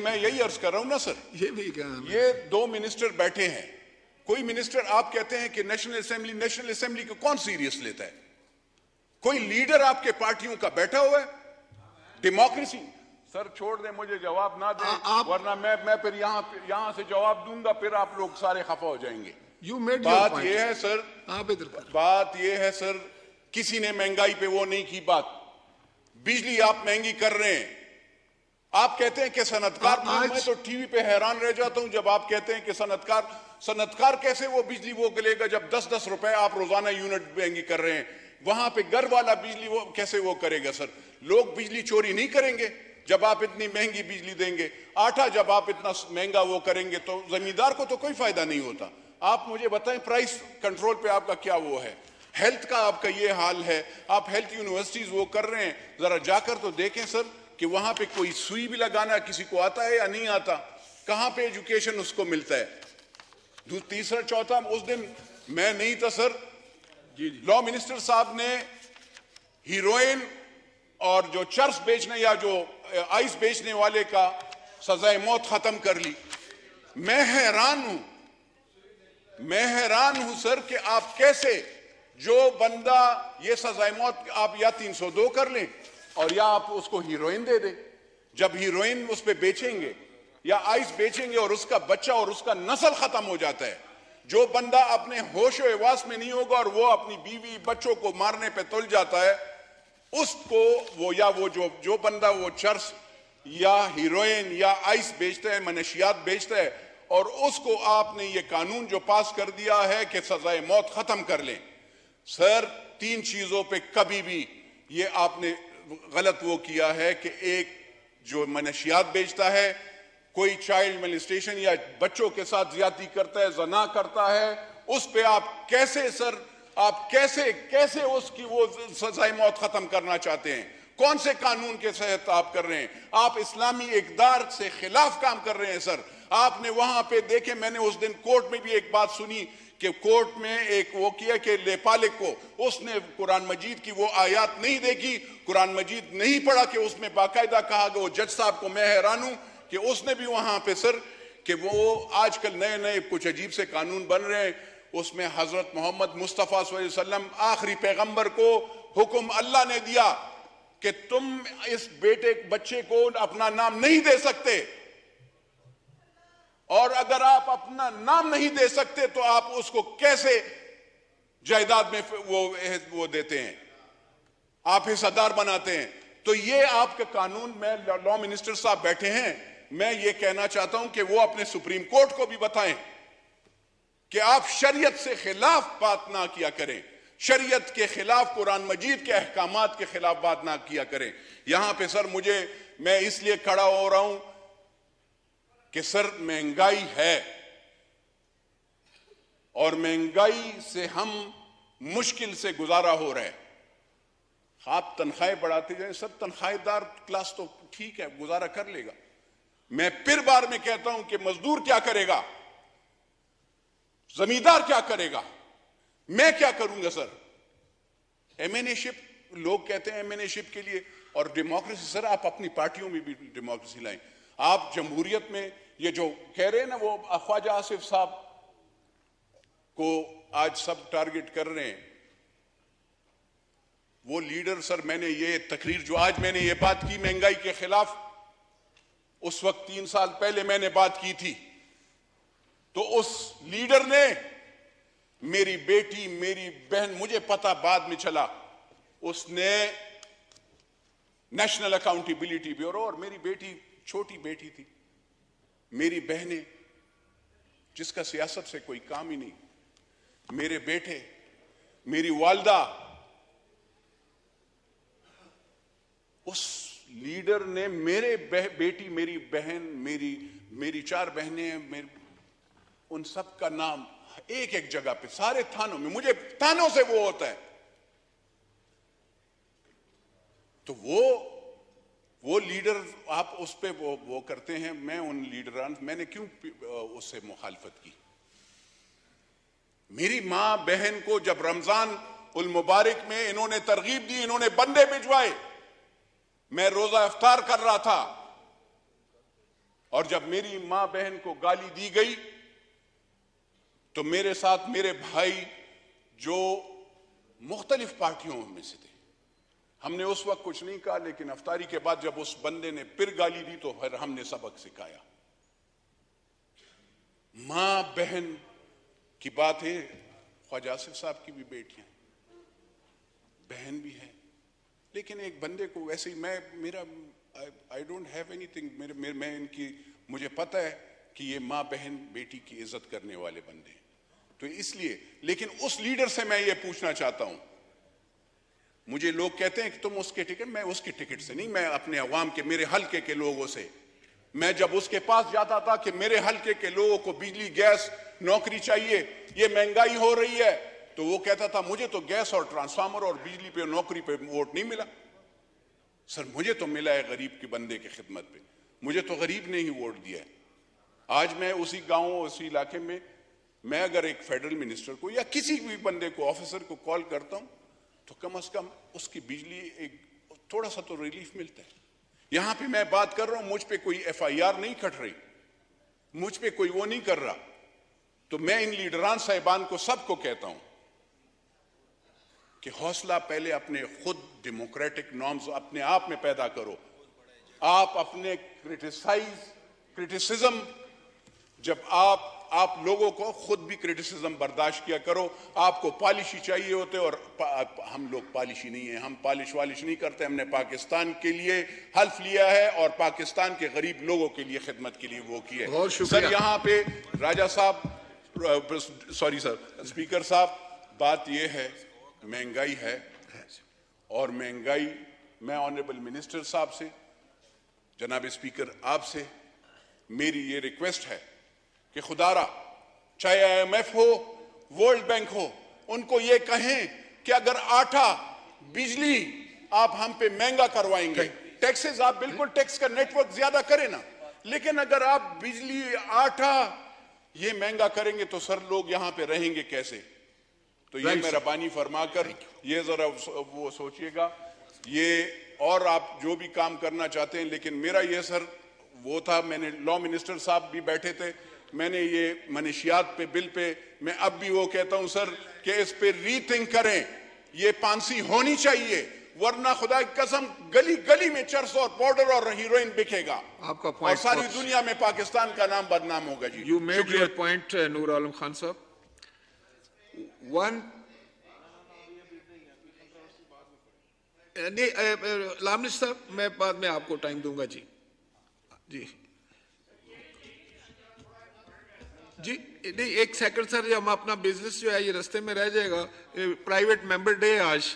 मैं यही अर्ज कर रहा हूं ना सर। ये भी कहा, ये दो मिनिस्टर बैठे हैं, कोई मिनिस्टर आप कहते हैं कि नेशनल असेंबली को कौन सीरियस लेता है? कोई लीडर आपके पार्टियों का बैठा हुआ है? डेमोक्रेसी सर छोड़ दे, मुझे जवाब ना दे, वरना मैं फिर यहां से जवाब दूंगा, फिर आप लोग सारे खफा हो जाएंगे। बात ये है सर, आप इधर बात ये है सर, किसी ने महंगाई पे वो नहीं की बात। बिजली आप महंगी कर रहे हैं, आप कहते हैं कि सनतकार, मैं तो टीवी पे हैरान रह जाता हूं जब आप कहते हैं कि सनतकार कैसे वो बिजली वो लेगा जब 10-10 रुपए आप रोजाना यूनिट महंगी कर रहे हैं। वहां पे घर वाला बिजली वो कैसे वो करेगा सर? लोग बिजली चोरी नहीं करेंगे जब आप इतनी महंगी बिजली देंगे। आटा जब आप इतना महंगा वो करेंगे तो जमींदार को तो कोई फायदा नहीं होता। आप मुझे बताएं प्राइस कंट्रोल पे आपका क्या वो है? हेल्थ का आपका ये हाल है, आप हेल्थ यूनिवर्सिटीज वो कर रहे हैं, जरा जाकर तो देखें सर कि वहां पे कोई सुई भी लगाना किसी को आता है या नहीं आता, कहां पे एजुकेशन उसको मिलता है। तीसरा चौथा, उस दिन मैं नहीं था सर, लॉ मिनिस्टर साहब ने हीरोइन और जो चर्स बेचने या जो आइस बेचने वाले का सजाए मौत खत्म कर ली। मैं हैरान हूं सर कि आप कैसे, जो बंदा ये सजाए मौत आप या 302 कर लें और या आप उसको हीरोइन दे दें। जब हीरोइन उस पे बेचेंगे या आइस बेचेंगे और उसका बच्चा और उसका नस्ल खत्म हो जाता है, जो बंदा अपने होशो एवास में नहीं होगा और वो अपनी बीवी बच्चों को मारने पे तुल जाता है, उसको वो या वो जो बंदा वो चर्स या हीरोइन या आइस बेचता है, मनशियात बेचता है, और उसको आपने ये कानून जो पास कर दिया है कि सजाए मौत खत्म कर लें। सर 3 चीजों पे कभी भी ये आपने गलत वो किया है कि एक जो मनशियात बेचता है, कोई चाइल्ड मोलेस्टेशन या बच्चों के साथ ज्यादती करता है, जना करता है, उस पे आप कैसे सर, आप कैसे उसकी वो सजाए मौत खत्म करना चाहते हैं? कौन से कानून के तहत आप कर रहे हैं? आप इस्लामी इक़दार से खिलाफ काम कर रहे हैं सर। आपने वहां पे देखे, मैंने उस दिन कोर्ट में भी एक बात सुनी कि कोर्ट में एक वो किया कि लेपालिक को, उसने कुरान मजीद की वो आयत नहीं देखी, कुरान मजीद नहीं पढ़ा कि उसमें बाकायदा कहा गया। वो जज साहब को मैं हैरान हूं कि उसने भी वहां पे सर कि वो आजकल नए कुछ अजीब से कानून बन रहे हैं, उसमें हजरत मोहम्मद मुस्तफ़ा सल्लल्लाहु अलैहि वसल्लम आखिरी पैगंबर को हुक्म अल्लाह ने दिया कि तुम इस बच्चे को अपना नाम नहीं दे सकते, और अगर आप अपना नाम नहीं दे सकते तो आप उसको कैसे जायदाद में वो देते हैं, आप हिस्सेदार बनाते हैं। तो ये आपका कानून, मैं लॉ मिनिस्टर साहब बैठे हैं, मैं ये कहना चाहता हूं कि वो अपने सुप्रीम कोर्ट को भी बताएं कि आप शरीयत से खिलाफ बात ना किया करें, शरीयत के खिलाफ, कुरान मजीद के अहकामात के खिलाफ बात ना किया करें। यहां पे सर मैं इसलिए खड़ा हो रहा हूं कि सर महंगाई है और महंगाई से हम मुश्किल से गुजारा हो रहा है। आप तनख्वाहें बढ़ाते जाए सर, तनख्वाहदार क्लास तो ठीक है, गुजारा कर लेगा। मैं फिर बार में कहता हूं कि मजदूर क्या करेगा, जमींदार क्या करेगा, मैं क्या करूंगा सर? एमएनएशिप, लोग कहते हैं एमएनएशिप के लिए, और डेमोक्रेसी सर आप अपनी पार्टियों में भी डेमोक्रेसी लाएं। आप जमहूरियत में ये जो कह रहे हैं ना, वो ख्वाजा आसिफ साहब को आज सब टारगेट कर रहे हैं, वो लीडर सर, मैंने ये तकरीर जो आज मैंने ये बात की महंगाई के खिलाफ, उस वक्त 3 साल पहले मैंने बात की थी, तो उस लीडर ने मेरी बेटी, मेरी बहन, मुझे पता बाद में चला, उसने नेशनल अकाउंटेबिलिटी ब्यूरो, और मेरी बेटी छोटी बेटी थी, मेरी बहनें जिसका सियासत से कोई काम ही नहीं, मेरे बेटे, मेरी वालदा, उस लीडर ने मेरे बेटी, मेरी बहन, मेरी 4 बहनें, उन सब का नाम एक जगह पे सारे थानों में, मुझे थानों से वो होता है, तो वो लीडर आप उस पे वो करते हैं। मैं उन लीडरान, मैंने क्यों उससे मुखालफत की? मेरी मां बहन को जब रमजान उल मुबारक में इन्होंने तरगीब दी, इन्होंने बंदे भिजवाए, मैं रोजा इफ्तार कर रहा था, और जब मेरी मां बहन को गाली दी गई तो मेरे साथ मेरे भाई जो मुख्तलिफ पार्टियों में से थे, हमने उस वक्त कुछ नहीं कहा, लेकिन अफ्तारी के बाद जब उस बंदे ने फिर गाली दी तो फिर हमने सबक सिखाया। मां बहन की बात है, ख्वाजा आसिफ साहब की भी बेटियां बहन भी है, लेकिन एक बंदे को वैसे ही आई डोंट हैव एनीथिंग, मैं इनकी, मुझे पता है कि ये मां बहन बेटी की इज्जत करने वाले बंदे हैं, तो इसलिए। लेकिन उस लीडर से मैं ये पूछना चाहता हूं, मुझे लोग कहते हैं कि तुम उसके टिकट, मैं उसके टिकट से नहीं, मैं अपने अवाम के, मेरे हल्के के लोगों से, मैं जब उसके पास जाता था कि मेरे हल्के के लोगों को बिजली, गैस, नौकरी चाहिए, ये महंगाई हो रही है, तो वो कहता था मुझे तो गैस और ट्रांसफार्मर और बिजली पे, नौकरी पे वोट नहीं मिला। सर मुझे तो मिला है गरीब के बंदे की खिदमत पे, मुझे तो गरीब ने ही वोट दिया है। आज मैं उसी गांव, उसी इलाके में, मैं अगर एक फेडरल मिनिस्टर को या किसी भी बंदे को, ऑफिसर को कॉल करता हूं तो कम से कम उसकी बिजली एक थोड़ा सा तो रिलीफ मिलता है। यहां पे मैं बात कर रहा हूं, मुझ पे कोई FIR नहीं कट रही, मुझ पे कोई वो नहीं कर रहा, तो मैं इन लीडरान साहिबान को, सबको कहता हूं कि हौसला पहले अपने खुद डेमोक्रेटिक नॉर्म्स अपने आप में पैदा करो। आप अपने क्रिटिसिज्म, जब आप लोगों को खुद भी क्रिटिसिज्म बर्दाश्त किया करो। आपको पॉलिशी चाहिए होते, और हम लोग पॉलिशी नहीं है, हम पॉलिश नहीं करते। हमने पाकिस्तान के लिए हल्फ लिया है और पाकिस्तान के गरीब लोगों के लिए खिदमत के लिए वो की है। सर यहाँ पे राजा साहब, सॉरी सर, स्पीकर साहब, बात ये है, महंगाई है, और महंगाई, मैं ऑनरेबल मिनिस्टर साहब से, जनाब स्पीकर आपसे मेरी ये रिक्वेस्ट है कि खुदारा, चाहे IMF हो, वर्ल्ड बैंक हो, उनको ये कहें कि अगर आटा, बिजली आप हम पे महंगा करवाएंगे, टैक्सेस आप बिल्कुल टैक्स का नेटवर्क ज्यादा करें ना, लेकिन अगर आप बिजली, आटा ये महंगा करेंगे तो सर लोग यहां पे रहेंगे कैसे? तो ये मेहरबानी फरमाकर ये जरा वो सोचिएगा ये, और आप जो भी काम करना चाहते हैं। लेकिन मेरा ये सर वो था, मैंने लॉ मिनिस्टर साहब भी बैठे थे, मैंने ये मनशियात पे, बिल पे, मैं अब भी वो कहता हूं सर कि इस पे रीथिंक करें, ये पांसी होनी चाहिए, वरना खुदा की कसम गली गली में चरस और पाउडर और हीरोइन बिकेगा, आपका और पॉइंट सारी दुनिया में पाकिस्तान का नाम बदनाम होगा। जी, you made your point Noor Alam Khan साहब। लामिश साहब, मैं बाद में आपको टाइम दूंगा। जी जी जी, नहीं एक सेकंड सर, हम अपना बिजनेस जो है ये रास्ते में रह जाएगा। प्राइवेट मेंबर डे आज,